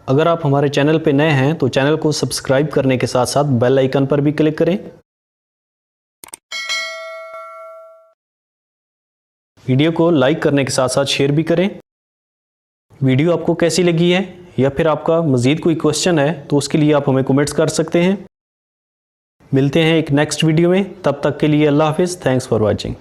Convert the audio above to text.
अगर आप हमारे चैनल पर नए हैं तो चैनल को सब्सक्राइब करने के साथ साथ बेल आइकन पर भी क्लिक करें। वीडियो को लाइक करने के साथ साथ शेयर भी करें। वीडियो आपको कैसी लगी है या फिर आपका मज़ीद कोई क्वेश्चन है तो उसके लिए आप हमें कमेंट्स कर सकते हैं। मिलते हैं एक नेक्स्ट वीडियो में, तब तक के लिए अल्लाह हाफिज़। Thanks for watching.